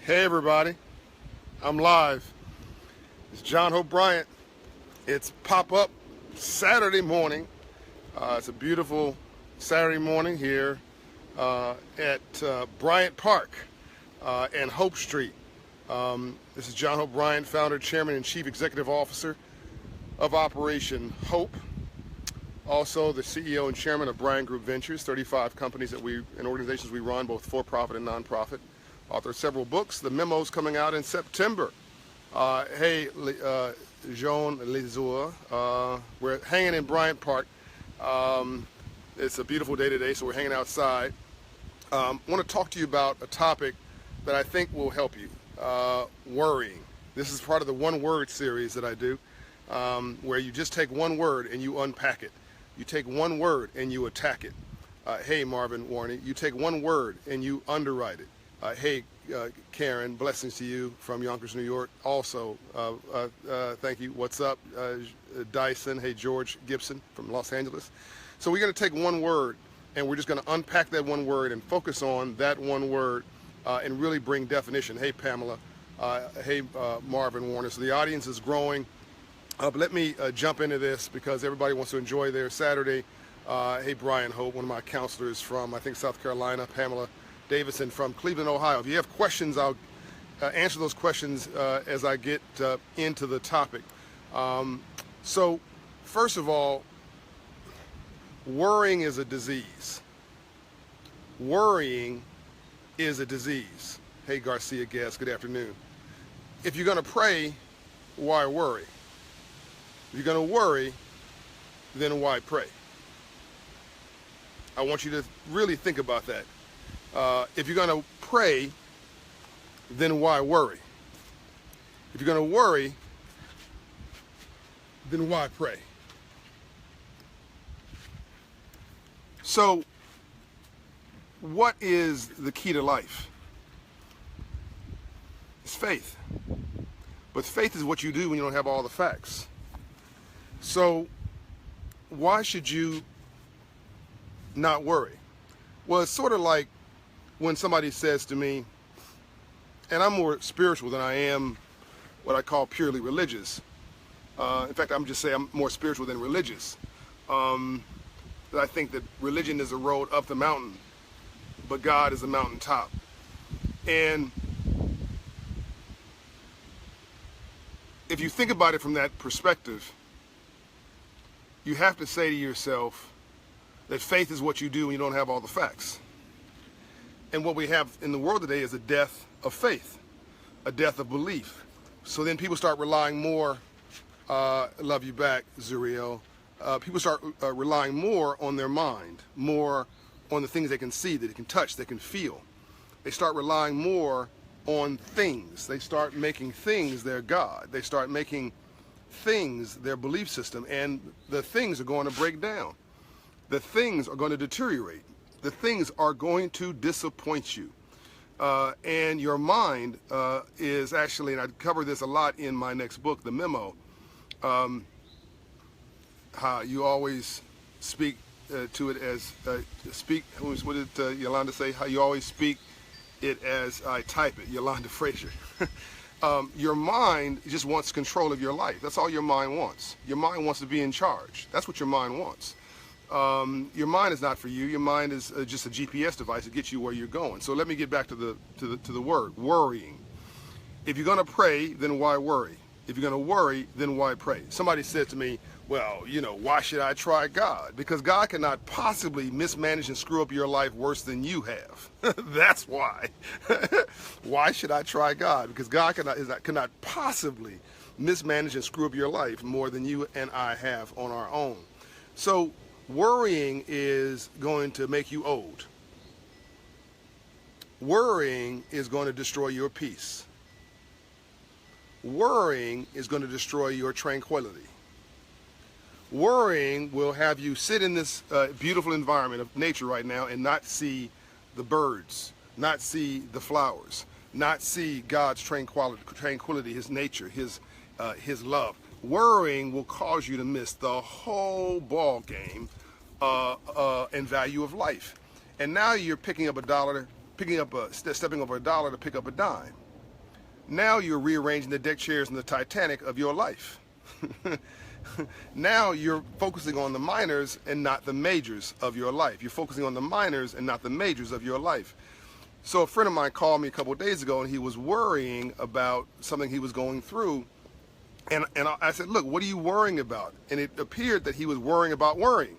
Hey everybody, I'm live. It's John Hope Bryant. It's pop-up Saturday morning. It's a beautiful Saturday morning here at Bryant Park and Hope Street. This is John Hope Bryant, founder, chairman, and chief executive officer of Operation Hope. Also the CEO and chairman of Bryant Group Ventures, 35 companies and organizations we run, both for-profit and non-profit. Author of several books. The memo's coming out in September. Hey, Jean Lezour. We're hanging in Bryant Park. It's a beautiful day today, so we're hanging outside. I want to talk to you about a topic that I think will help you. Worrying. This is part of the one-word series that I do, where you just take one word and you unpack it. You take one word and you attack it. Hey, Marvin Warney. You take one word and you underwrite it. Hey, Karen, blessings to you from Yonkers, New York. Also, thank you. What's up, Dyson? Hey, George Gibson from Los Angeles. So we're going to take one word, and we're just going to unpack that one word and focus on that one word and really bring definition. Hey, Pamela. Hey, Marvin Warner. So the audience is growing. But let me jump into this because everybody wants to enjoy their Saturday. Hey, Brian Hope, one of my counselors from, I think, South Carolina. Pamela Davison from Cleveland, Ohio. If you have questions, I'll answer those questions as I get into the topic. So, first of all, worrying is a disease. Worrying is a disease. Hey, Garcia Guest, good afternoon. If you're going to pray, why worry? If you're going to worry, then why pray? I want you to really think about that. If you're going to pray, then why worry? If you're going to worry, then why pray? So, what is the key to life? It's faith. But faith is what you do when you don't have all the facts. So, why should you not worry? Well, it's sort of like when somebody says to me, and I'm more spiritual than I am what I call purely religious. In fact, I'm just saying I'm more spiritual than religious. I think that religion is a road up the mountain, but God is a mountaintop. And if you think about it from that perspective, you have to say to yourself that faith is what you do when you don't have all the facts. And what we have in the world today is a death of faith, a death of belief. So then people start relying more, love you back, Zuriel. People start relying more on their mind, more on the things they can see, that they can touch, they can feel. They start relying more on things. They start making things their God. They start making things their belief system, and the things are going to break down. The things are going to deteriorate. The things are going to disappoint you. And your mind is actually, and I cover this a lot in my next book, The Memo, how you always speak to it as, what did Yolanda say? How you always speak it as I type it, Yolanda Frazier. Your mind just wants control of your life. That's all your mind wants. Your mind wants to be in charge. That's what your mind wants. Your mind is not for you. Your mind is just a GPS device to get you where you're going. So let me get back to the word, worrying. If you're going to pray, then why worry? If you're going to worry, then why pray? Somebody said to me, well, why should I try God? Because God cannot possibly mismanage and screw up your life worse than you have. That's why. Why should I try God? Because God cannot possibly mismanage and screw up your life more than you and I have on our own. So, worrying is going to make you old. Worrying is going to destroy your peace. Worrying is going to destroy your tranquility. Worrying will have you sit in this beautiful environment of nature right now and not see the birds, not see the flowers, not see God's tranquility, His nature, His love. Worrying will cause you to miss the whole ball game and value of life. And now you're stepping over a dollar to pick up a dime. Now you're rearranging the deck chairs in the Titanic of your life. Now you're focusing on the minors and not the majors of your life. You're focusing on the minors and not the majors of your life. So a friend of mine called me a couple of days ago, and he was worrying about something he was going through. And I said, look, what are you worrying about? And it appeared that he was worrying about worrying.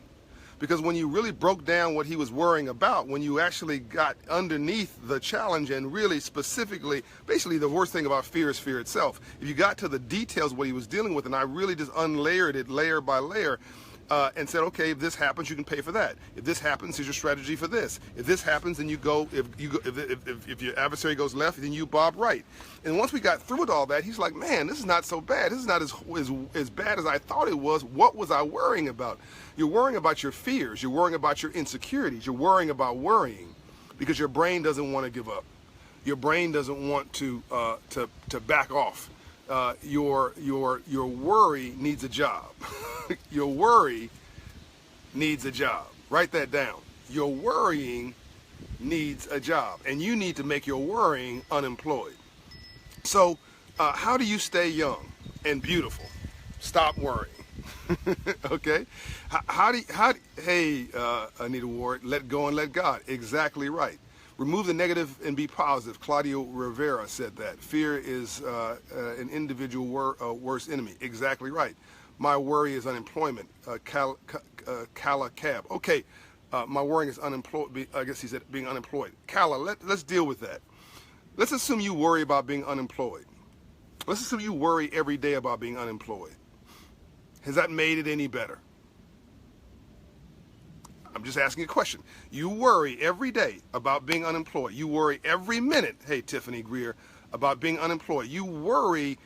Because when you really broke down what he was worrying about, when you actually got underneath the challenge and really specifically, basically the worst thing about fear is fear itself. If you got to the details of what he was dealing with, and I really just unlayered it layer by layer, and said, okay, if this happens, you can pay for that. If this happens, here's your strategy for this. If this happens, then you go. If your adversary goes left, then you bob right. And once we got through with all that, he's like, man, this is not so bad. This is not as bad as I thought it was. What was I worrying about? You're worrying about your fears. You're worrying about your insecurities. You're worrying about worrying because your brain doesn't want to give up. Your brain doesn't want to back off. Your worry needs a job. Your worry needs a job. Write that down. Your worrying needs a job, and you need to make your worrying unemployed. So, how do you stay young and beautiful? Stop worrying. Okay? Hey, Anita Ward, let go and let God. Exactly right. Remove the negative and be positive. Claudio Rivera said that. Fear is an individual worst enemy. Exactly right. My worry is unemployment. Kala Cab. Okay, my worrying is unemployed. I guess he said being unemployed. Kala, let's deal with that. Let's assume you worry about being unemployed. Let's assume you worry every day about being unemployed. Has that made it any better? I'm just asking a question. You worry every day about being unemployed. You worry every minute, hey, Tiffany Greer, about being unemployed. You worry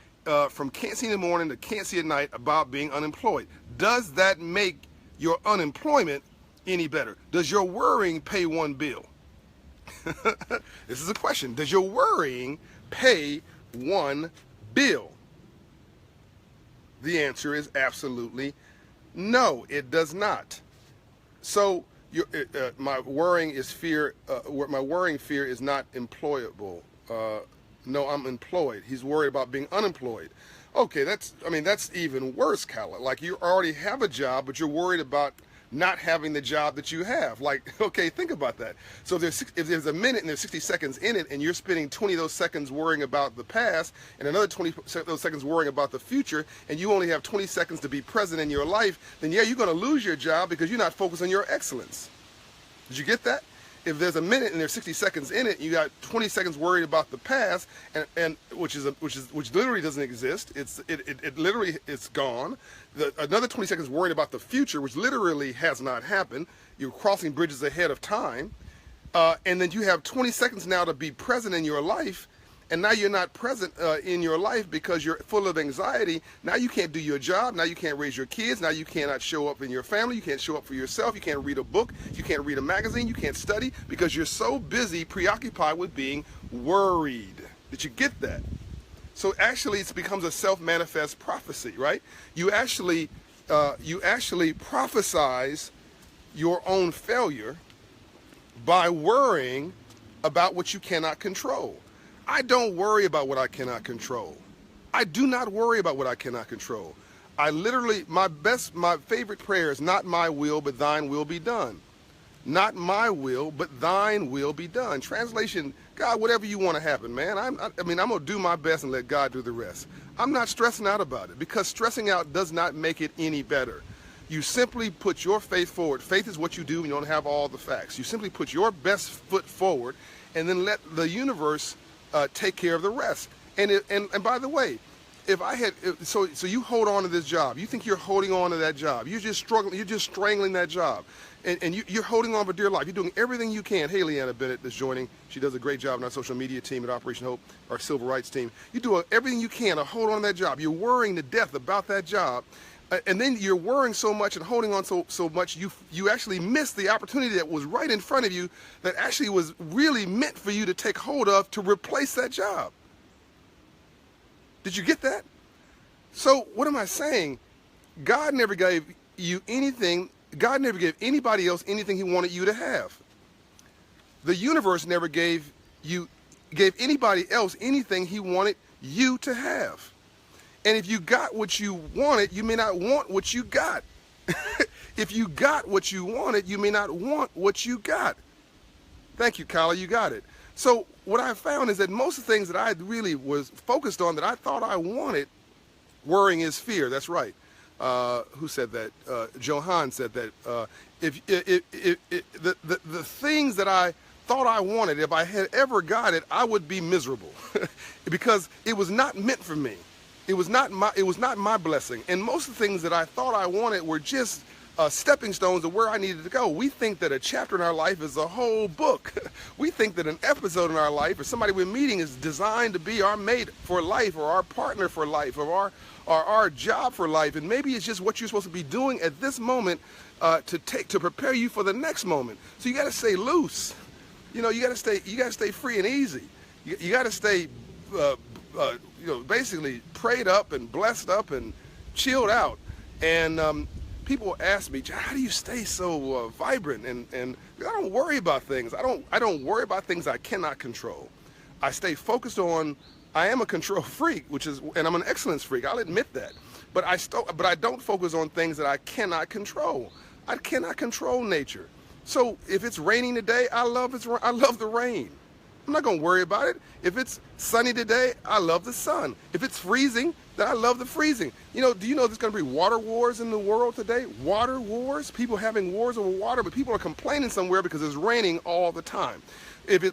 from can't see in the morning to can't see at night about being unemployed. Does that make your unemployment any better? Does your worrying pay one bill? This is a question. Does your worrying pay one bill? The answer is absolutely no, it does not. So my worrying is fear. My worrying fear is not employable. No, I'm employed. He's worried about being unemployed. Okay, that's even worse, Kala. Like you already have a job, but you're worried about not having the job that you have. Like, okay, think about that. So if there's a minute and there's 60 seconds in it, and you're spending 20 of those seconds worrying about the past, and another 20 of those seconds worrying about the future, and you only have 20 seconds to be present in your life, then yeah, you're going to lose your job because you're not focused on your excellence. Did you get that? If there's a minute and there's 60 seconds in it, you got 20 seconds worried about the past, and which literally doesn't exist. It literally it's gone. Another 20 seconds worried about the future, which literally has not happened. You're crossing bridges ahead of time, and then you have 20 seconds now to be present in your life. And now you're not present in your life because you're full of anxiety. Now you can't do your job. Now you can't raise your kids. Now you cannot show up in your family. You can't show up for yourself. You can't read a book. You can't read a magazine. You can't study because you're so busy, preoccupied with being worried. Did you get that? So actually it becomes a self-manifest prophecy, right? You actually prophesize your own failure by worrying about what you cannot control. I don't worry about what I cannot control. I do not worry about what I cannot control. I literally, my favorite prayer is not my will, but thine will be done. Not my will, but thine will be done. Translation, God, whatever you want to happen, man. I'm going to do my best and let God do the rest. I'm not stressing out about it because stressing out does not make it any better. You simply put your faith forward. Faith is what you do when you don't have all the facts. You simply put your best foot forward and then let the universe take care of the rest. And by the way, so you hold on to this job. You think you're holding on to that job. You're just struggling. You're just strangling that job, and you're holding on for dear life. You're doing everything you can. Hey, Leanna Bennett is joining. She does a great job in our social media team at Operation Hope, our civil rights team. You do everything you can to hold on to that job. You're worrying to death about that job. And then you're worrying so much and holding on so much, you actually miss the opportunity that was right in front of you that actually was really meant for you to take hold of to replace that job. Did you get that? So what am I saying? God never gave you anything. God never gave anybody else anything he wanted you to have. The universe never gave anybody else anything he wanted you to have. And if you got what you wanted, you may not want what you got. If you got what you wanted, you may not want what you got. Thank you, Kyla, you got it. So what I found is that most of the things that I really was focused on that I thought I wanted, worrying is fear. That's right. Who said that? Johan said that. The things that I thought I wanted, if I had ever got it, I would be miserable because it was not meant for me. It was not my blessing. And most of the things that I thought I wanted were just stepping stones to where I needed to go. We think that a chapter in our life is a whole book. We think that an episode in our life or somebody we're meeting is designed to be our mate for life or our partner for life or our job for life. And maybe it's just what you're supposed to be doing at this moment to prepare you for the next moment. So you got to stay loose. You know, you got to stay free and easy. You got to stay basically prayed up and blessed up and chilled out. And people ask me, how do you stay so vibrant? And I don't worry about things. I don't worry about things I cannot control. I stay focused on. I am a control freak, and I'm an excellence freak. I'll admit that. But I don't focus on things that I cannot control. I cannot control nature. So if it's raining today, I love the rain. I'm not going to worry about it. If it's sunny today, I love the sun. If it's freezing, then I love the freezing. You know, do you know there's going to be water wars in the world today? Water wars? People having wars over water, but people are complaining somewhere because it's raining all the time.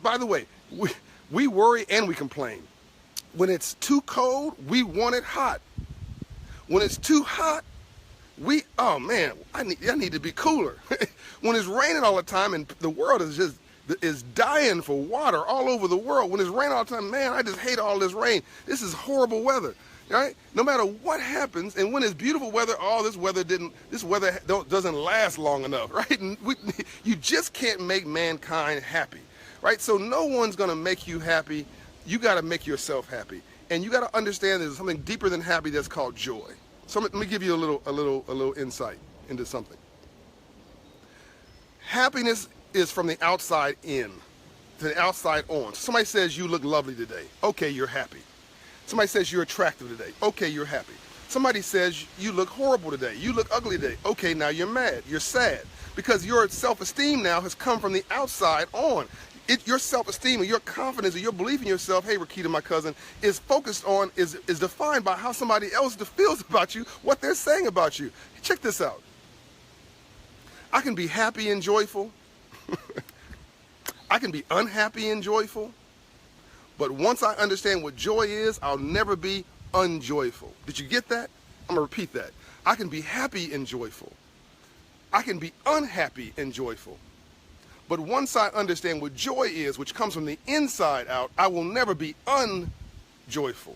By the way, we worry and we complain. When it's too cold, we want it hot. When it's too hot, oh man, I need to be cooler. When it's raining all the time and the world is dying for water all over the world. When it's raining all the time, man, I just hate all this rain. This is horrible weather, right? No matter what happens, and when it's beautiful weather, this weather doesn't last long enough, right? And you just can't make mankind happy, right? So no one's gonna make you happy. You gotta make yourself happy, and you gotta understand there's something deeper than happy that's called joy. So let me give you a little insight into something. Happiness is from the outside in to the outside on. Somebody says you look lovely today. Okay, you're happy. Somebody says you're attractive today. Okay, you're happy. Somebody says you look horrible today. You look ugly today. Okay, now you're mad. You're sad because your self-esteem now has come from the outside on. Your self-esteem or your confidence or your belief in yourself, hey, Rakita, my cousin, is focused on, is defined by how somebody else feels about you, what they're saying about you. Check this out. I can be happy and joyful. I can be unhappy and joyful. But once I understand what joy is, I'll never be unjoyful. Did you get that? I'm going to repeat that. I can be happy and joyful. I can be unhappy and joyful. But once I understand what joy is, which comes from the inside out, I will never be unjoyful.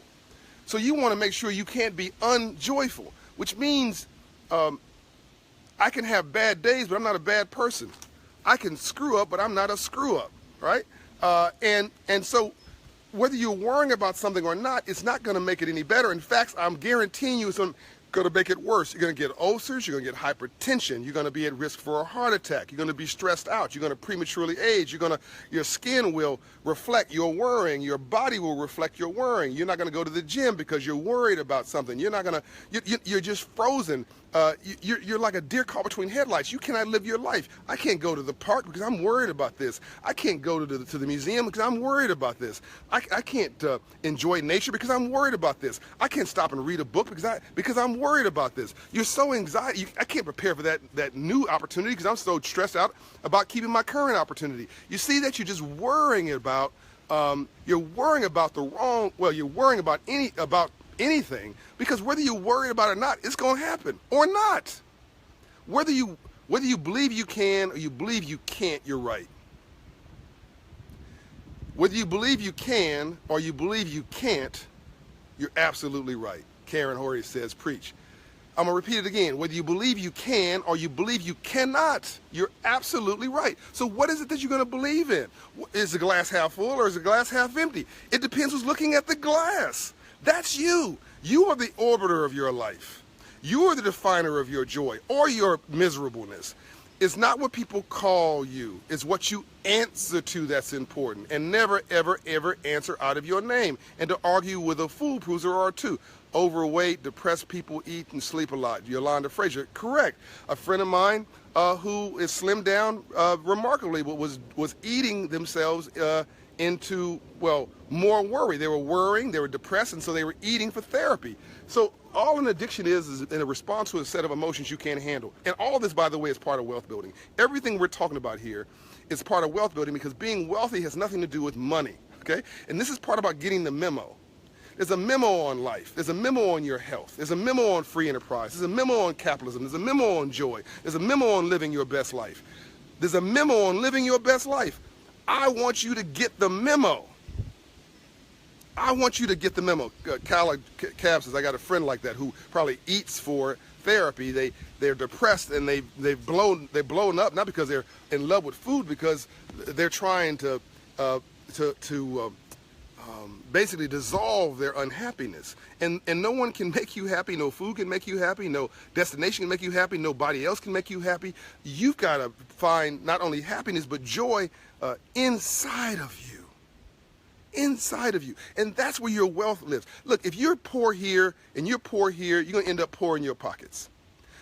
So you want to make sure you can't be unjoyful, which means I can have bad days, but I'm not a bad person. I can screw up, but I'm not a screw up, right? And so whether you're worrying about something or not, it's not going to make it any better. In fact, I'm guaranteeing you it's going to make it worse. You're going to get ulcers, you're going to get hypertension, you're going to be at risk for a heart attack, you're going to be stressed out, you're going to prematurely age, your skin will reflect your worrying, your body will reflect your worrying. You're not going to go to the gym because you're worried about something. You're just frozen. You're like a deer caught between headlights. You cannot live your life. I can't go to the park because I'm worried about this. I can't go to the museum because I'm worried about this. I can't enjoy nature because I'm worried about this. I can't stop and read a book because I'm worried about this. You're so anxiety. I can't prepare for that new opportunity because I'm so stressed out about keeping my current opportunity. You see that you're just worrying about. You're worrying about the wrong. Well, you're worrying about anything, because whether you're worried about it or not, it's going to happen or not. Whether you believe you can or you believe you can't, you're right. Whether you believe you can or you believe you can't, you're absolutely right. Karen Horry says, preach. I'm going to repeat it again. Whether you believe you can or you believe you cannot, you're absolutely right. So what is it that you're going to believe in? Is the glass half full or is the glass half empty? It depends who's looking at the glass. That's you. You are the orbiter of your life. You are the definer of your joy or your miserableness. It's not what people call you. It's what you answer to that's important. And never, ever, ever answer out of your name. And to argue with a fool proves there are two. Overweight, depressed people eat and sleep a lot. Yolanda Frazier, correct. A friend of mine who is slimmed down remarkably, but was eating themselves into, well, more worry. They were worrying, they were depressed, and so they were eating for therapy. So all an addiction is in a response to a set of emotions you can't handle. And all this, by the way, is part of wealth building. Everything we're talking about here is part of wealth building, because being wealthy has nothing to do with money, okay? And this is part about getting the memo. There's a memo on life. There's a memo on your health. There's a memo on free enterprise. There's a memo on capitalism. There's a memo on joy. There's a memo on living your best life. There's a memo on living your best life. I want you to get the memo. I want you to get the memo. Cab says, I got a friend like that who probably eats for therapy. They're depressed and they've blown up, not because they're in love with food, because they're trying to basically dissolve their unhappiness. And no one can make you happy. No food can make you happy. No destination can make you happy. Nobody else can make you happy. You've got to find not only happiness, but joy inside of you. Inside of you. And that's where your wealth lives. Look, if you're poor here and you're poor here, you're going to end up poor in your pockets.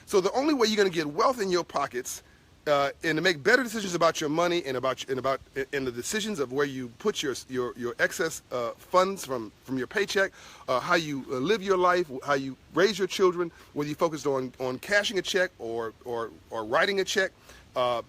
So the only way you're going to get wealth in your pockets and to make better decisions about your money and the decisions of where you put your excess funds from your paycheck, how you live your life, how you raise your children, whether you focused on cashing a check or writing a check,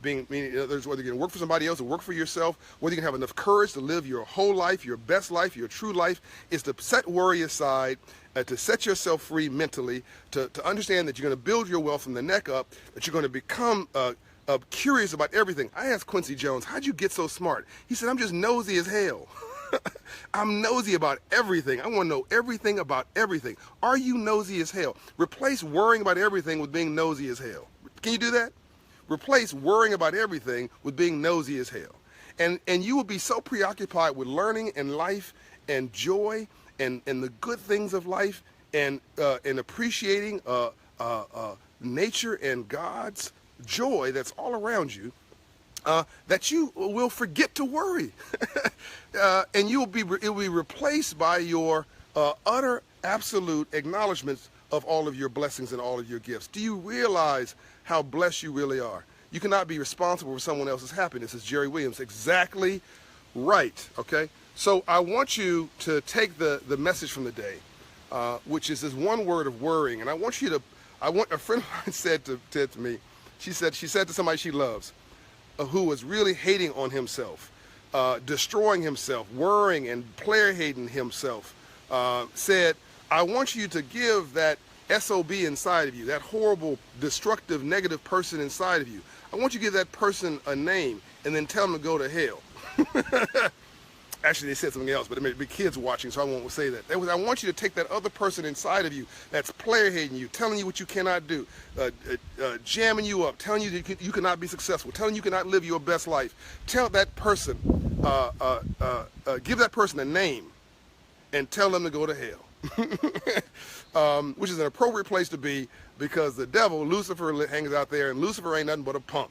meaning whether you're going to work for somebody else or work for yourself, whether you can have enough courage to live your whole life, your best life, your true life, is to set worry aside, to set yourself free mentally, to understand that you're going to build your wealth from the neck up, that you're going to become curious about everything. I asked Quincy Jones, how'd you get so smart? He said, I'm just nosy as hell. I'm nosy about everything. I want to know everything about everything. Are you nosy as hell? Replace worrying about everything with being nosy as hell. Can you do that? Replace worrying about everything with being nosy as hell. And you will be so preoccupied with learning and life and joy and the good things of life and appreciating nature and God's joy that's all around you, that you will forget to worry. And it will be replaced by your utter, absolute acknowledgement of all of your blessings and all of your gifts. Do you realize how blessed you really are? You cannot be responsible for someone else's happiness. It's Jerry Williams. Exactly right, okay? So I want you to take the message from the day, which is this one word of worrying. And I want a friend of mine said to me, she said to somebody she loves, who was really hating on himself, destroying himself, worrying and player-hating himself, said, I want you to give that SOB inside of you, that horrible, destructive, negative person inside of you, I want you to give that person a name and then tell them to go to hell. Actually, they said something else, but there may be kids watching, so I won't say that. I want you to take that other person inside of you that's player-hating you, telling you what you cannot do, jamming you up, telling you that you cannot be successful, telling you cannot live your best life. Tell that person, give that person a name and tell them to go to hell. Which is an appropriate place to be, because the devil, Lucifer, hangs out there, and Lucifer ain't nothing but a punk.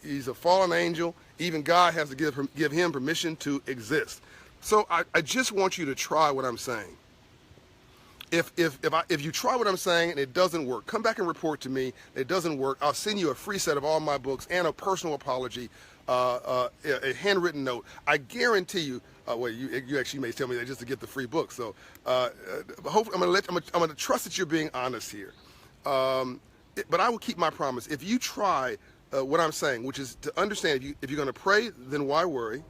He's a fallen angel. Even God has to give him permission to exist. So I just want you to try what I'm saying. If you try what I'm saying and it doesn't work, come back and report to me. It doesn't work. I'll send you a free set of all my books and a personal apology, a handwritten note. I guarantee you. Well, you actually may tell me that just to get the free book. So hopefully I'm gonna trust that you're being honest here. But I will keep my promise. If you try what I'm saying, which is to understand, if you're going to pray, then why worry?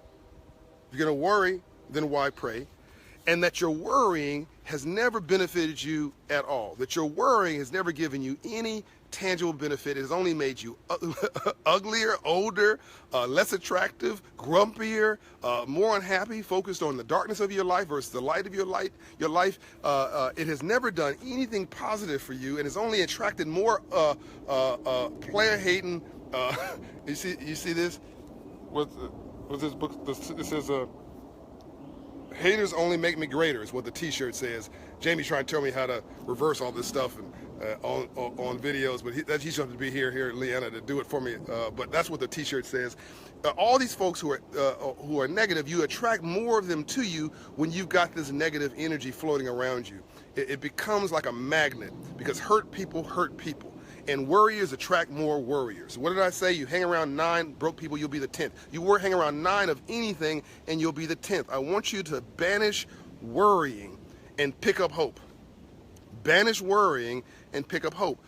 If you're going to worry, then why pray? And that your worrying has never benefited you at all. That your worrying has never given you any tangible benefit. It has only made you uglier, older, less attractive, grumpier, more unhappy, focused on the darkness of your life versus the light of your life. It has never done anything positive for you, and has only attracted more player-hating. You see this? What's this book? This says, haters only make me greater, is what the t-shirt says. Jamie's trying to tell me how to reverse all this stuff, and on videos, but he's going to be here at Leanna to do it for me. But that's what the T-shirt says. All these folks who are negative, you attract more of them to you when you've got this negative energy floating around you. It becomes like a magnet, because hurt people, and worriers attract more worriers. What did I say? You hang around 9 broke people, you'll be the 10th. You hang around 9 of anything, and you'll be the 10th. I want you to banish worrying and pick up hope. Banish worrying and pick up hope.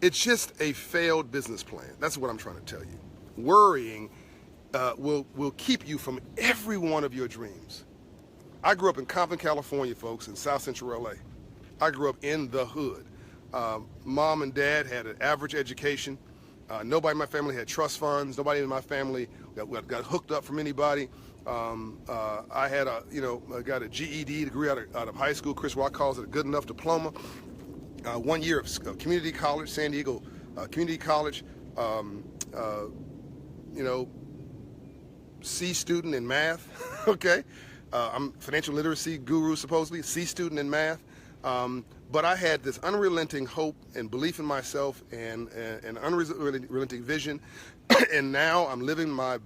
It's just a failed business plan. That's what I'm trying to tell you. Worrying will keep you from every one of your dreams. I grew up in Compton, California, folks, in South Central LA. I grew up in the hood. Mom and dad had an average education. Nobody in my family had trust funds. Nobody in my family got hooked up from anybody. I had I got a GED degree out of high school. Chris Rock calls it a good enough diploma. 1 year of community college, San Diego Community College. C student in math. Okay, I'm financial literacy guru supposedly. C student in math. But I had this unrelenting hope and belief in myself and unrelenting vision. And now I'm living my,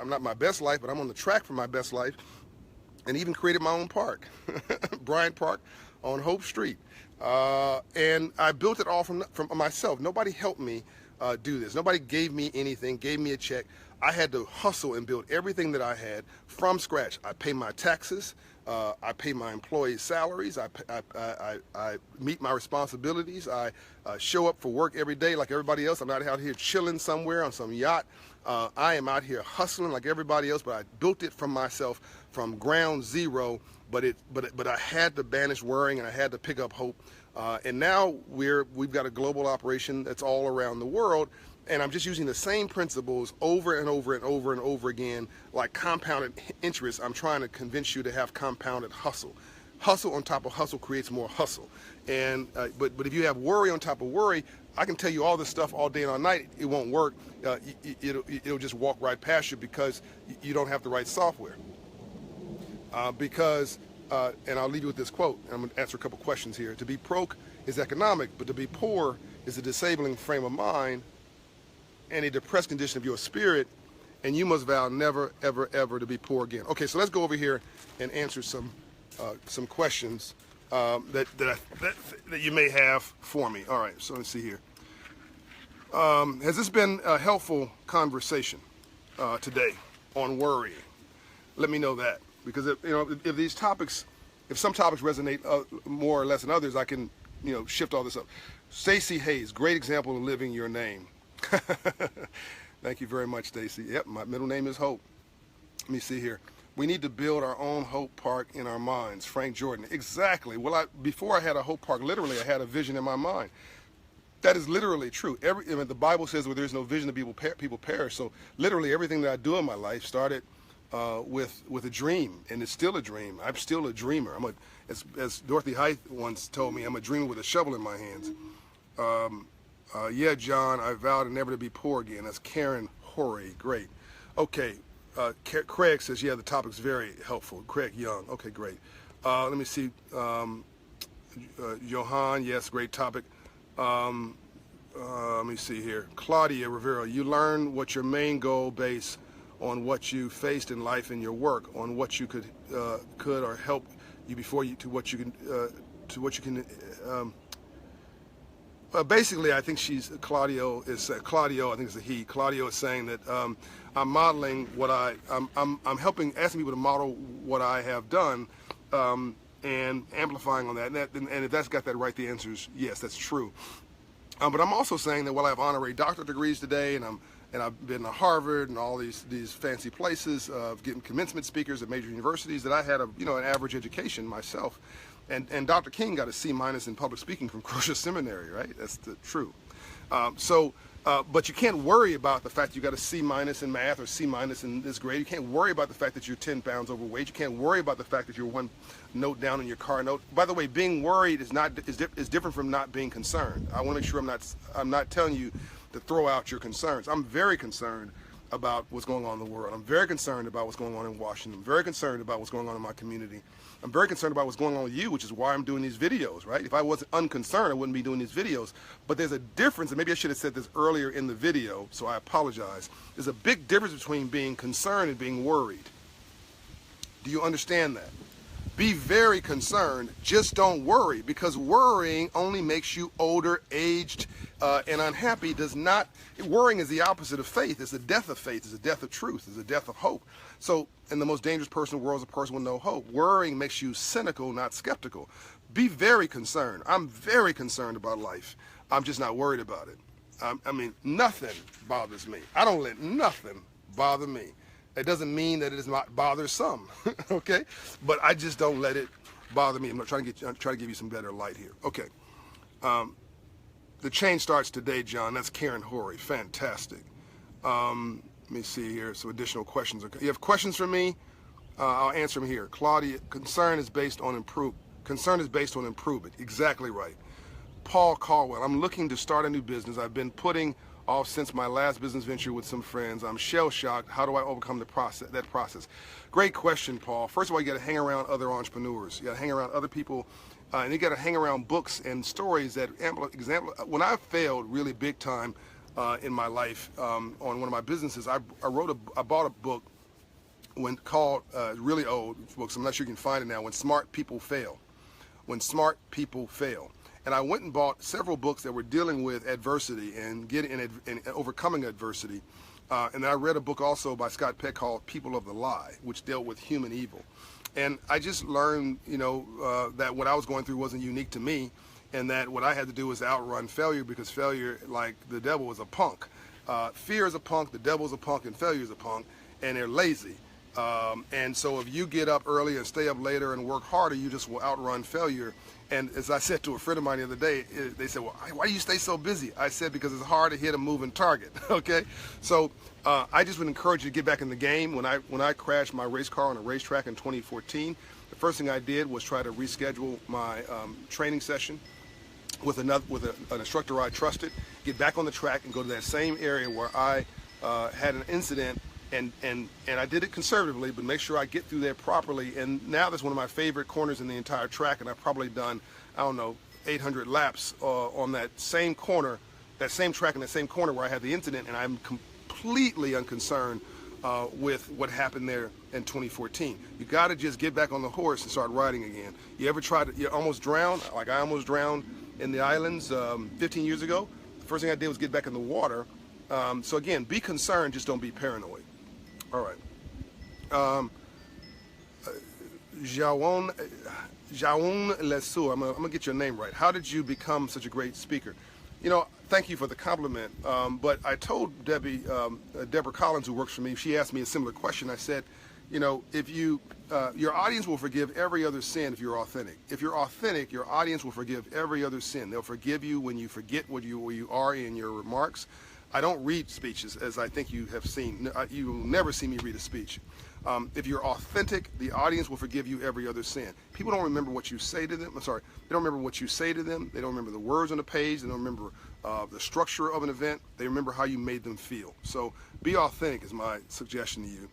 I'm not my best life, but I'm on the track for my best life, and even created my own park, Bryant Park on Hope Street. And I built it all from myself. Nobody helped me do this. Nobody gave me anything, gave me a check. I had to hustle and build everything that I had from scratch. I pay my taxes. I pay my employees' salaries. I meet my responsibilities. I show up for work every day like everybody else. I'm not out here chilling somewhere on some yacht. I am out here hustling like everybody else, but I built it from myself, from ground zero. But I had to banish worrying, and I had to pick up hope. And now we've got a global operation that's all around the world. And I'm just using the same principles over and over and over and over again, like compounded interest. I'm trying to convince you to have compounded hustle. Hustle on top of hustle creates more hustle. And but if you have worry on top of worry, I can tell you all this stuff all day and all night. It won't work. It'll just walk right past you because you don't have the right software. And I'll leave you with this quote. And I'm going to answer a couple questions here. To be broke is economic, but to be poor is a disabling frame of mind and a depressed condition of your spirit, and you must vow never, ever, ever to be poor again. Okay, so let's go over here and answer some questions that you may have for me. All right, so let's see here. Has this been a helpful conversation today on worrying? Let me know that, because if these topics, if some topics resonate more or less than others, I can shift all this up. Stacy Hayes, great example of living your name. Thank you very much, Stacy. Yep, my middle name is Hope. Let me see here. We need to build our own Hope Park in our minds. Frank Jordan. Exactly. Well, before I had a Hope Park, literally, I had a vision in my mind. That is literally true. The Bible says where there's no vision, the people perish. So literally everything that I do in my life started with a dream, and it's still a dream. I'm still a dreamer. As Dorothy Height once told me, I'm a dreamer with a shovel in my hands. Yeah, John, I vowed never to be poor again. That's Karen Horry. Great. Okay. Craig says, yeah, the topic's very helpful. Craig Young. Okay, great. Let me see. Johan, yes, great topic. Let me see here. Claudia Rivera, you learn what your main goal based on what you faced in life and your work, on what you could or help you before you to what you can. Basically, I think Claudio, I think it's a he. Claudio is saying that I'm modeling what I'm helping, asking people to model what I have done, and amplifying on that. And if that's got that right, the answer is yes, that's true. But I'm also saying that while I have honorary doctorate degrees today, and I've been to Harvard and all these fancy places, getting commencement speakers at major universities, that I had an average education myself. And Dr. King got a C- in public speaking from Croce Seminary, right? That's true. But you can't worry about the fact you got a C- in math or C- in this grade. You can't worry about the fact that you're 10 pounds overweight. You can't worry about the fact that you're one note down in your car note. By the way, being worried is different from not being concerned. I want to make sure I'm not telling you to throw out your concerns. I'm very concerned about what's going on in the world. I'm very concerned about what's going on in Washington. I'm very concerned about what's going on in my community. I'm very concerned about what's going on with you, which is why I'm doing these videos, right? If I wasn't unconcerned, I wouldn't be doing these videos. But there's a difference, and maybe I should have said this earlier in the video, so I apologize. There's a big difference between being concerned and being worried. Do you understand that? Be very concerned, just don't worry, because worrying only makes you older, aged, and unhappy. Worrying is the opposite of faith. It's the death of faith. It's the death of truth. It's the death of hope. So, and the most dangerous person in the world is a person with no hope. Worrying makes you cynical, not skeptical. Be very concerned. I'm very concerned about life. I'm just not worried about it. I mean, nothing bothers me. I don't let nothing bother me. It doesn't mean that it does not bother some, okay? But I just don't let it bother me. I'm trying to give you some better light here. Okay. The change starts today, John. That's Karen Horry. Fantastic. Let me see here. Some additional questions. You have questions for me? I'll answer them here. Claudia, concern is based on improvement. Exactly right. Paul Caldwell, I'm looking to start a new business. I've been putting off since my last business venture with some friends. I'm shell-shocked. How do I overcome that process? Great question, Paul. First of all, you got to hang around other entrepreneurs. You got to hang around other people, and you got to hang around books and stories that example. When I failed really big time in my life on one of my businesses, I bought a book called really old book. So I'm not sure you can find it now. When Smart People Fail. When Smart People Fail. And I went and bought several books that were dealing with adversity and overcoming adversity. And then I read a book also by Scott Peck called People of the Lie, which dealt with human evil. And I just learned, that what I was going through wasn't unique to me, and that what I had to do was outrun failure, because failure, like the devil, is a punk. Fear is a punk, the devil is a punk, and failure is a punk, and they're lazy. And so if you get up early and stay up later and work harder, you just will outrun failure. And as I said to a friend of mine the other day, they said, well, why do you stay so busy? I said, because it's hard to hit a moving target, okay? So I just would encourage you to get back in the game. When I crashed my race car on a racetrack in 2014, the first thing I did was try to reschedule my training session with an instructor I trusted, get back on the track and go to that same area where I had an incident. And I did it conservatively, but make sure I get through there properly. And now that's one of my favorite corners in the entire track, and I've probably done, 800 laps on that same corner, that same track in that same corner where I had the incident, and I'm completely unconcerned with what happened there in 2014. You got to just get back on the horse and start riding again. You ever tried to, you almost drowned, like I almost drowned in the islands 15 years ago? The first thing I did was get back in the water. So again, be concerned, just don't be paranoid. All right. Jawan Lesur, I'm gonna get your name right. How did you become such a great speaker? Thank you for the compliment. But I told Deborah Collins, who works for me, she asked me a similar question. I said, if your audience will forgive every other sin if you're authentic. If you're authentic, your audience will forgive every other sin. They'll forgive you when you forget where you are in your remarks. I don't read speeches, as I think you have seen. You will never see me read a speech. If you're authentic, the audience will forgive you every other sin. People don't remember what you say to them. They don't remember what you say to them. They don't remember the words on the page. They don't remember the structure of an event. They remember how you made them feel. So be authentic is my suggestion to you.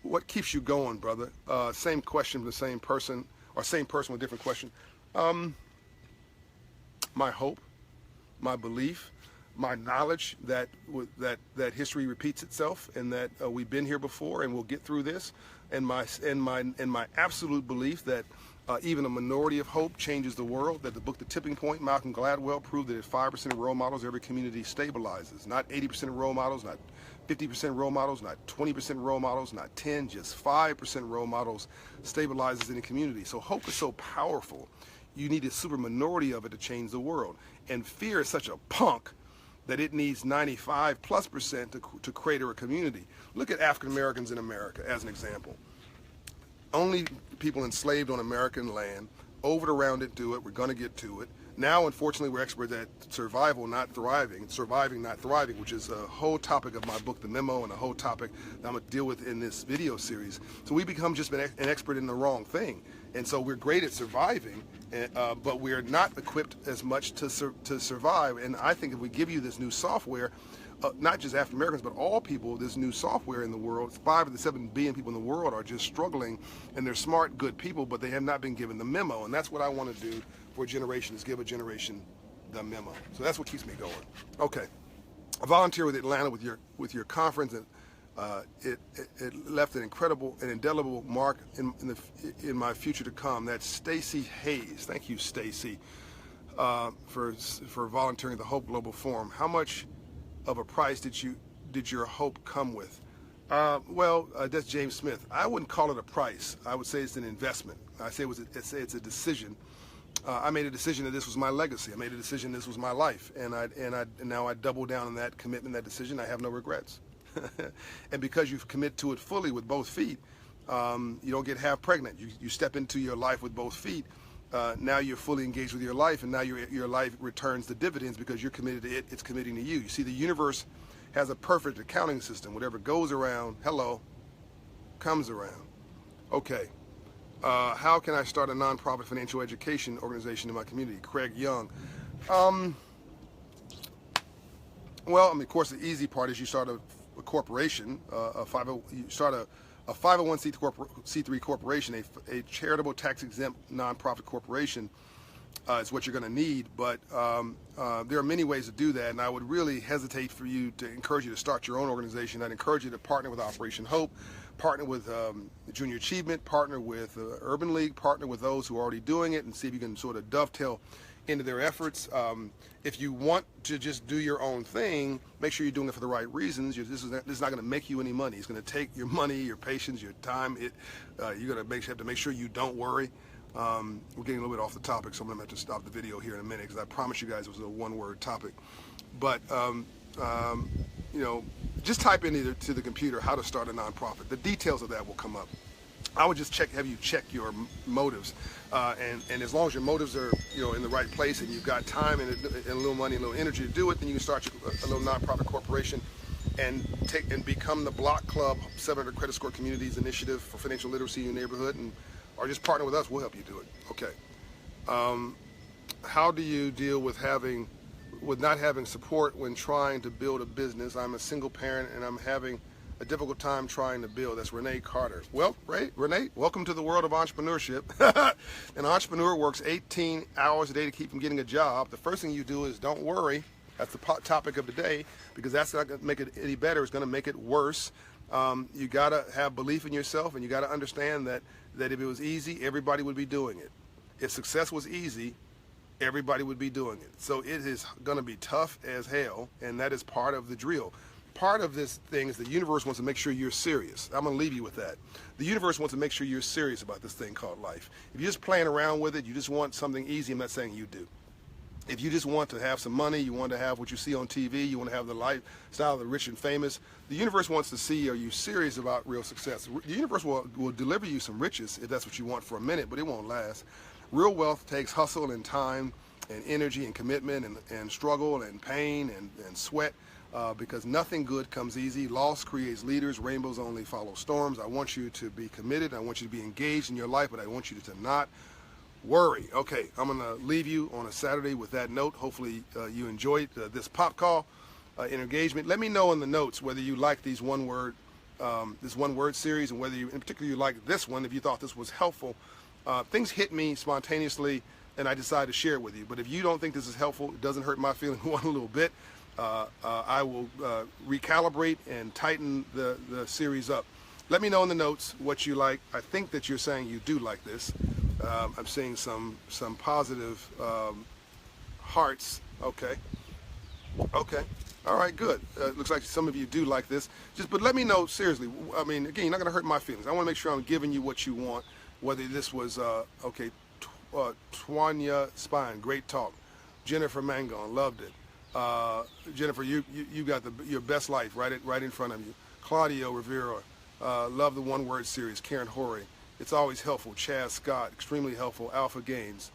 What keeps you going, brother? Same question from the same person, or same person with a different question. My hope, my belief, my knowledge that history repeats itself, and that we've been here before and we'll get through this, and my absolute belief that even a minority of hope changes the world. That the book The Tipping Point, Malcolm Gladwell, proved that at 5% of role models, every community stabilizes. Not 80% of role models, not 50% role models, not 20% role models, not 10, just 5% role models stabilizes in a community. So hope is so powerful. You need a super minority of it to change the world. And fear is such a punk that it needs 95+% to crater a community. Look at African Americans in America as an example. Only people enslaved on American land, over around it, do it. We're going to get to it. Now, unfortunately, we're experts at survival, not thriving, surviving, not thriving, which is a whole topic of my book, The Memo, and a whole topic that I'm going to deal with in this video series. So we become just an expert in the wrong thing. And so we're great at surviving, but we're not equipped as much to survive. And I think if we give you this new software, not just African Americans, but all people, this new software in the world. 5 of the 7 billion people in the world are just struggling, and they're smart, good people, but they have not been given the memo. And that's what I want to do for a generation, is give a generation the memo. So that's what keeps me going. Okay, I volunteer with Atlanta with your conference, and it left an indelible mark in my future to come. That's Stacy Hayes. Thank you, Stacy, for volunteering at the Hope Global Forum. How much of a price did your hope come with? Well, that's James Smith. I wouldn't call it a price. I would say it's an investment. I say it's a decision. I made a decision that this was my legacy. I made a decision this was my life, and now I double down on that commitment, that decision. I have no regrets. And because you've committed to it fully with both feet, you don't get half pregnant. You step into your life with both feet. Now you're fully engaged with your life, and now your life returns the dividends because you're committed to it. It's committing to you. You see, the universe has a perfect accounting system. Whatever goes around, comes around. Okay. How can I start a nonprofit financial education organization in my community? Craig Young. Well, I mean, of course, the easy part is you start a corporation, you start a 501c3 corporation, a charitable tax-exempt nonprofit corporation is what you're going to need. But there are many ways to do that, and I would really hesitate for you to encourage you to start your own organization. I'd encourage you to partner with Operation Hope, partner with Junior Achievement, partner with Urban League, partner with those who are already doing it, and see if you can sort of dovetail into their efforts. If you want to just do your own thing, make sure you're doing it for the right reasons. This is not going to make you any money. It's going to take your money, your patience, your time. You're going to have to make sure you don't worry. We're getting a little bit off the topic, so I'm going to have to stop the video here in a minute because I promise you guys it was a one-word topic. But you know, just type in either to the computer how to start a nonprofit. The details of that will come up. I would just have you check your motives, and as long as your motives are in the right place, and you've got time and a little money and a little energy to do it, then you can start a little nonprofit corporation and become the Block Club 700 Credit Score Communities Initiative for financial literacy in your neighborhood, or just partner with us. We'll help you do it. Okay. How do you deal with not having support when trying to build a business? I'm a single parent and I'm having a difficult time trying to build. That's Renee Carter. Well, Renee, welcome to the world of entrepreneurship. An entrepreneur works 18 hours a day to keep from getting a job. The first thing you do is don't worry. That's the topic of the day, because that's not going to make it any better. It's going to make it worse. You got to have belief in yourself, and you got to understand that if it was easy, everybody would be doing it. If success was easy, everybody would be doing it. So it is going to be tough as hell, and that is part of the drill. Part of this thing is the universe wants to make sure you're serious. I'm going to leave you with that. The universe wants to make sure you're serious about this thing called life. If you're just playing around with it, you just want something easy, I'm not saying you do. If you just want to have some money, you want to have what you see on TV, you want to have the lifestyle of the rich and famous, the universe wants to see, are you serious about real success? The universe will deliver you some riches if that's what you want for a minute, but it won't last. Real wealth takes hustle and time and energy and commitment and struggle and pain and sweat. Because nothing good comes easy. Loss creates leaders. Rainbows only follow storms. I want you to be committed. I want you to be engaged in your life, but I want you to not worry. Okay, I'm going to leave you on a Saturday with that note. Hopefully you enjoyed this pop call in engagement. Let me know in the notes whether you like these one-word series, and whether you, in particular, you like this one, if you thought this was helpful. Things hit me spontaneously, and I decided to share it with you. But if you don't think this is helpful, it doesn't hurt my feeling one little bit. I will recalibrate and tighten the series up. Let me know in the notes what you like. I think that you're saying you do like this. I'm seeing some positive hearts. Okay. All right, good. Looks like some of you do like this. But let me know seriously. I mean, again, you're not going to hurt my feelings. I want to make sure I'm giving you what you want. Whether this was Twanya Spine, great talk. Jennifer Mangon, loved it. Jennifer, you got your best life right in front of you. Claudio Rivera, love the one-word series. Karen Horry, it's always helpful. Chaz Scott, extremely helpful. Alpha Gaines,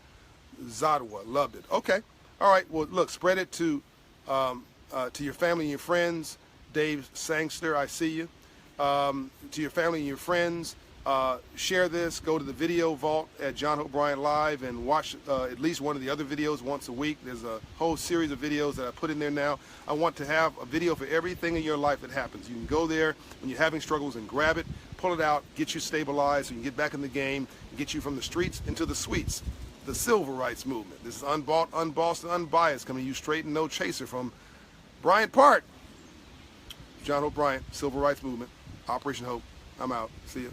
Zadwa, loved it. Okay, all right. Well, look, spread it to your family and your friends. Dave Sangster, I see you. To your family and your friends. Share this. Go to the video vault at John Hope Bryant Live and watch at least one of the other videos once a week. There's a whole series of videos that I put in there now. I want to have a video for everything in your life that happens. You can go there when you're having struggles and grab it, pull it out, get you stabilized so you can get back in the game, and get you from the streets into the suites. The civil rights movement. This is unbought, unbossed, and unbiased, coming to you straight and no chaser from Bryant Park. John Hope Bryant, Civil Rights Movement, Operation Hope. I'm out. See you.